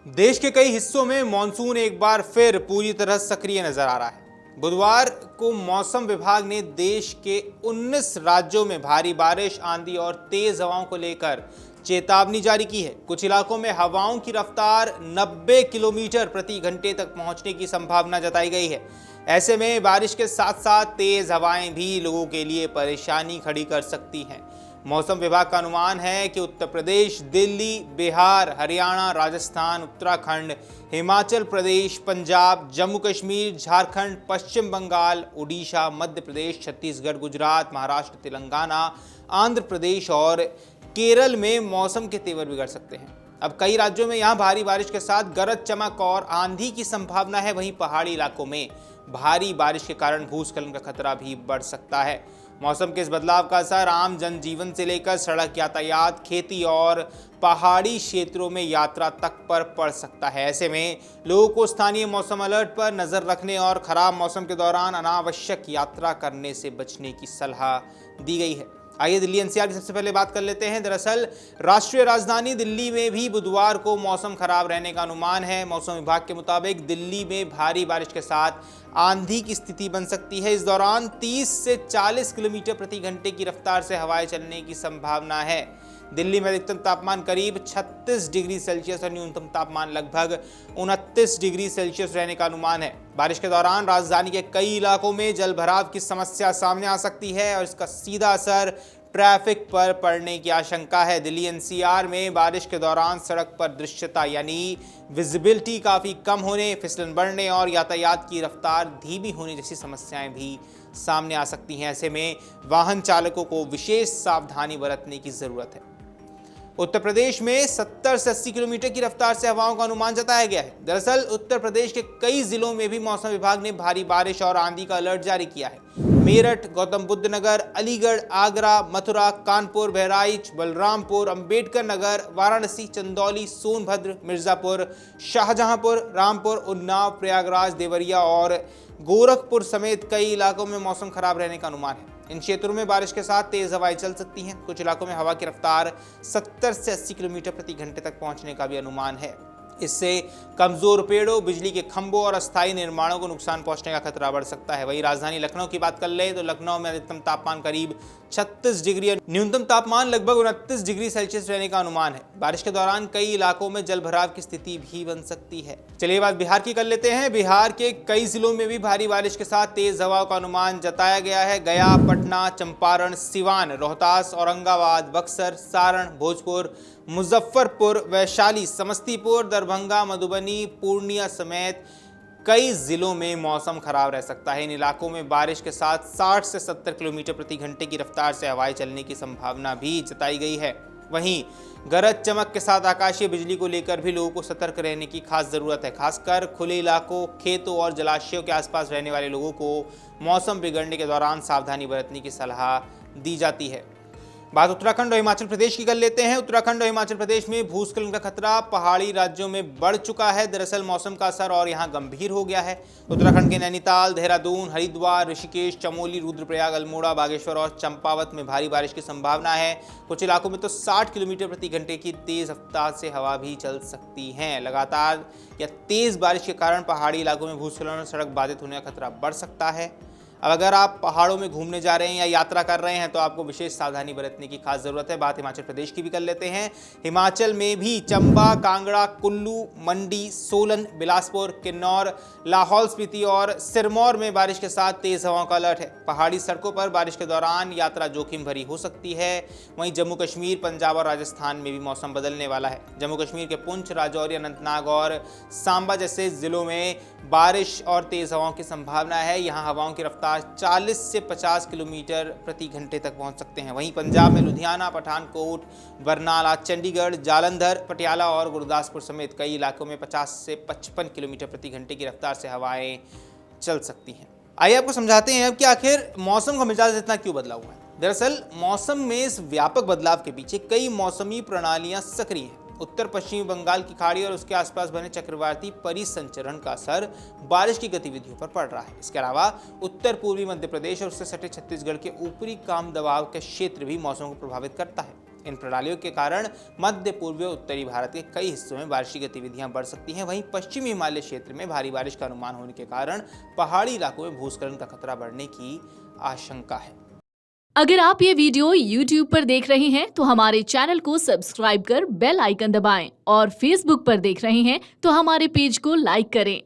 देश के कई हिस्सों में मॉनसून एक बार फिर पूरी तरह सक्रिय नजर आ रहा है। बुधवार को मौसम विभाग ने देश के 19 राज्यों में भारी बारिश, आंधी और तेज हवाओं को लेकर चेतावनी जारी की है। कुछ इलाकों में हवाओं की रफ्तार 90 किलोमीटर प्रति घंटे तक पहुंचने की संभावना जताई गई है। ऐसे में बारिश के साथ साथ तेज हवाएं भी लोगों के लिए परेशानी खड़ी कर सकती हैं। मौसम विभाग का अनुमान है कि उत्तर प्रदेश, दिल्ली, बिहार, हरियाणा, राजस्थान, उत्तराखंड, हिमाचल प्रदेश, पंजाब, जम्मू कश्मीर, झारखंड, पश्चिम बंगाल, उड़ीसा, मध्य प्रदेश, छत्तीसगढ़, गुजरात, महाराष्ट्र, तेलंगाना, आंध्र प्रदेश और केरल में मौसम के तेवर बिगड़ सकते हैं। अब कई राज्यों में यहाँ भारी बारिश के साथ गरज चमक और आंधी की संभावना है। वहीं पहाड़ी इलाकों में भारी बारिश के कारण भूस्खलन का खतरा भी बढ़ सकता है। मौसम के इस बदलाव का असर आम जनजीवन से लेकर सड़क यातायात, खेती और पहाड़ी क्षेत्रों में यात्रा तक पर पड़ सकता है। ऐसे में लोगों को स्थानीय मौसम अलर्ट पर नजर रखने और खराब मौसम के दौरान अनावश्यक यात्रा करने से बचने की सलाह दी गई है। आइए दिल्ली एनसीआर की सबसे पहले बात कर लेते हैं। दरअसल राष्ट्रीय राजधानी दिल्ली में भी बुधवार को मौसम खराब रहने का अनुमान है। मौसम विभाग के मुताबिक दिल्ली में भारी बारिश के साथ आंधी की स्थिति बन सकती है। इस दौरान 30 से 40 किलोमीटर प्रति घंटे की रफ्तार से हवाएं चलने की संभावना है। दिल्ली में अधिकतम तापमान करीब 36 डिग्री सेल्सियस और न्यूनतम तापमान लगभग 29 डिग्री सेल्सियस रहने का अनुमान है। बारिश के दौरान राजधानी के कई इलाकों में जलभराव की समस्या सामने आ सकती है और इसका सीधा असर ट्रैफिक पर पड़ने की आशंका है। दिल्ली एनसीआर में बारिश के दौरान सड़क पर दृश्यता यानी विजिबिलिटी काफ़ी कम होने, फिसलन बढ़ने और यातायात की रफ्तार धीमी होने जैसी समस्याएं भी सामने आ सकती हैं। ऐसे में वाहन चालकों को विशेष सावधानी बरतने की ज़रूरत है। उत्तर प्रदेश में 70 से 80 किलोमीटर की रफ्तार से हवाओं का अनुमान जताया गया है। दरअसल उत्तर प्रदेश के कई जिलों में भी मौसम विभाग ने भारी बारिश और आंधी का अलर्ट जारी किया है। मेरठ, गौतम बुद्ध नगर, अलीगढ़, आगरा, मथुरा, कानपुर, बहराइच, बलरामपुर, अंबेडकर नगर, वाराणसी, चंदौली, सोनभद्र, मिर्जापुर, शाहजहांपुर, रामपुर, उन्नाव, प्रयागराज, देवरिया और गोरखपुर समेत कई इलाकों में मौसम खराब रहने का अनुमान है। इन क्षेत्रों में बारिश के साथ तेज हवाएं चल सकती हैं। कुछ इलाकों में हवा की रफ्तार 70 से 80 किलोमीटर प्रति घंटे तक पहुंचने का भी अनुमान है। इससे कमजोर पेड़ों, बिजली के खंभों और अस्थायी निर्माणों को नुकसान पहुंचने का खतरा बढ़ सकता है। वहीं राजधानी लखनऊ की बात कर ले तो लखनऊ में अधिकतम तापमान करीब 36 डिग्री और न्यूनतम तापमान लगभग 29 डिग्री सेल्सियस रहने का अनुमान है। बारिश के दौरान कई इलाकों में जलभराव की स्थिति भी बन सकती है। चलिए बात बिहार की कर लेते हैं। बिहार के कई जिलों में भी भारी बारिश के साथ तेज हवाओं का अनुमान जताया गया है। गया, पटना, चंपारण, सिवान, रोहतास, औरंगाबाद, बक्सर, सारण, भोजपुर, मुजफ्फरपुर, वैशाली, समस्तीपुर, दरभंगा, मधुबनी, पूर्णिया समेत कई जिलों में मौसम खराब रह सकता है। इन इलाकों में बारिश के साथ 60 से 70 किलोमीटर प्रति घंटे की रफ्तार से हवाएं चलने की संभावना भी जताई गई है। वहीं गरज चमक के साथ आकाशीय बिजली को लेकर भी लोगों को सतर्क रहने की खास जरूरत है। खासकर खुले इलाकों, खेतों और जलाशयों के आसपास रहने वाले लोगों को मौसम बिगड़ने के दौरान सावधानी बरतने की सलाह दी जाती है। बात उत्तराखंड और हिमाचल प्रदेश की कर लेते हैं। उत्तराखंड और हिमाचल प्रदेश में भूस्खलन का खतरा पहाड़ी राज्यों में बढ़ चुका है। दरअसल मौसम का असर और यहाँ गंभीर हो गया है। उत्तराखंड के नैनीताल, देहरादून, हरिद्वार, ऋषिकेश, चमोली, रुद्रप्रयाग, अल्मोड़ा, बागेश्वर और चंपावत में भारी बारिश की संभावना है। कुछ इलाकों में तो 60 किलोमीटर प्रति घंटे की तेज रफ्तार से हवा भी चल सकती है। लगातार या तेज बारिश के कारण पहाड़ी इलाकों में भूस्खलन और सड़क बाधित होने का खतरा बढ़ सकता है। अब अगर आप पहाड़ों में घूमने जा रहे हैं या यात्रा कर रहे हैं तो आपको विशेष सावधानी बरतने की खास जरूरत है। बात हिमाचल प्रदेश की भी कर लेते हैं। हिमाचल में भी चंबा, कांगड़ा, कुल्लू, मंडी, सोलन, बिलासपुर, किन्नौर, लाहौल स्पीति और सिरमौर में बारिश के साथ तेज हवाओं का अलर्ट है। पहाड़ी सड़कों पर बारिश के दौरान यात्रा जोखिम भरी हो सकती है। वहीं जम्मू कश्मीर, पंजाब और राजस्थान में भी मौसम बदलने वाला है। जम्मू कश्मीर के पुंछ, राजौरी, अनंतनाग और सांबा जैसे जिलों में बारिश और तेज हवाओं की संभावना है। यहाँ हवाओं की रफ्तार 40 से 50 किलोमीटर प्रति घंटे तक पहुंच सकते हैं। वहीं पंजाब में लुधियाना, पठानकोट, बरनाला, चंडीगढ़, जालंधर, पटियाला और गुरदासपुर समेत कई इलाकों में 50 से 55 किलोमीटर प्रति घंटे की रफ्तार से हवाएं चल सकती हैं। आइए आपको समझाते हैं अब कि आखिर मौसम का मिजाज इतना क्यों बदला हुआ है। दरअसल मौसम में इस व्यापक बदलाव के पीछे कई मौसमी प्रणालियां सक्रिय हैं। उत्तर पश्चिमी बंगाल की खाड़ी और उसके आसपास बने चक्रवाती परिसंचरण का असर बारिश की गतिविधियों पर पड़ रहा है। इसके अलावा उत्तर पूर्वी मध्य प्रदेश और उससे सटे छत्तीसगढ़ के ऊपरी कम दबाव के क्षेत्र भी मौसम को प्रभावित करता है। इन प्रणालियों के कारण मध्य पूर्वी और उत्तरी भारत के कई हिस्सों में बारिश की गतिविधियां बढ़ सकती हैं। वहीं पश्चिमी हिमालय क्षेत्र में भारी बारिश का अनुमान होने के कारण पहाड़ी इलाकों में भूस्खलन का खतरा बढ़ने की आशंका है। अगर आप ये वीडियो YouTube पर देख रहे हैं तो हमारे चैनल को सब्सक्राइब कर बेल आइकन दबाएं और Facebook पर देख रहे हैं तो हमारे पेज को लाइक करें।